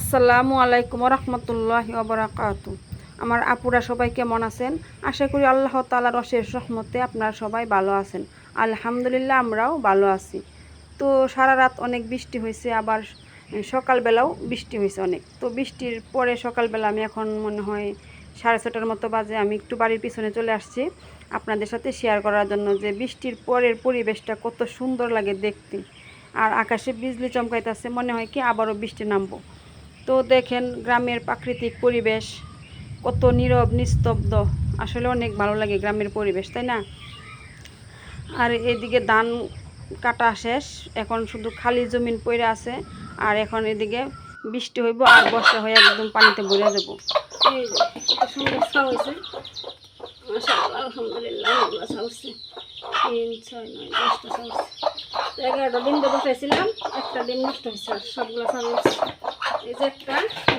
আসসালামু আলাইকুম রহমতুল্লাহি ওবারাকাতু। আমার আপুরা সবাই কেমন আছেন? আশা করি আল্লাহ তাআলার অশেষ রহমতে আপনারা সবাই ভালো আছেন। আলহামদুলিল্লাহ আমরাও ভালো আছি। তো সারা রাত অনেক বৃষ্টি হয়েছে, আবার সকালবেলাও বৃষ্টি হয়েছে অনেক। তো বৃষ্টির পরে সকালবেলা আমি এখন মনে হয় 6:30টার মতো বাজে, আমি একটু বাড়ির পিছনে চলে আসছি আপনাদের সাথে শেয়ার করার জন্য যে বৃষ্টির পরের পরিবেশটা কত সুন্দর লাগে দেখতে। আর আকাশে বিজলি চমকাইতেছে, মনে হয় কি আবারও বৃষ্টি নামবো। তো দেখেন গ্রামের প্রাকৃতিক পরিবেশ কত নীরব নিস্তব্ধ, আসলে অনেক ভালো লাগে গ্রামের পরিবেশ, তাই না? আর এদিকে ধান কাটা শেষ, এখন শুধু খালি জমিন পড়ে আছে। আর এখন এদিকে বৃষ্টি হইব আর বর্ষা হয়ে একদম পানিতে ভরে যাব। এই যে কত সুন্দর ছা হয়েছে, মাশাআল্লাহ আলহামদুলিল্লাহ অনেকগুলো ছা হচ্ছে, 3, 6, 9, 10টা ছা হচ্ছে। 11টা ডিম দিয়ে বসাইছিলাম, একটা ডিম নষ্ট হয়েছে, আর সবগুলো ছা হচ্ছে। এই যে একটা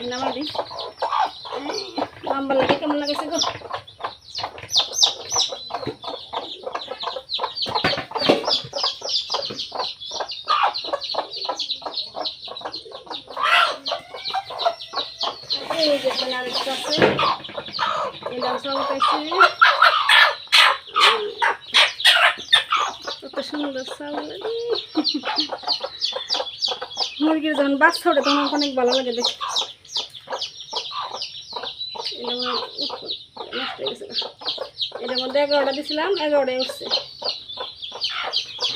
নামাই দিই, নাম্বার লাগে কেমন লাগেছে গো। এই যে এখানে আরেকটা আছে, এটাও চাউটাইছে, কত সুন্দর চাউল। মুরগির যখন বাচ্চা ওঠে তখন অনেক ভালো লাগে দেখতে। এটা নষ্ট হয়ে গেছে, এটার মধ্যে 11টা দিয়েছিলাম, 11টাই উঠছে।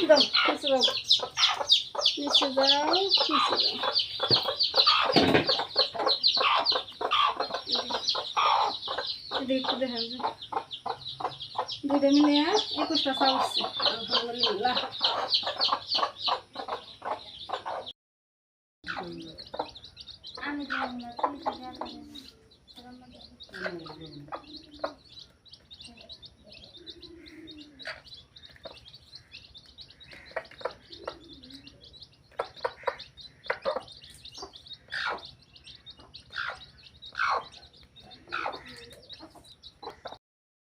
দাও নিচে যাও, নিচে যাও, নিচে যাও। একটু দেখা যায় দুইটা মিলে 21টা চা উঠছে, আলহামদুলিল্লাহ। আমি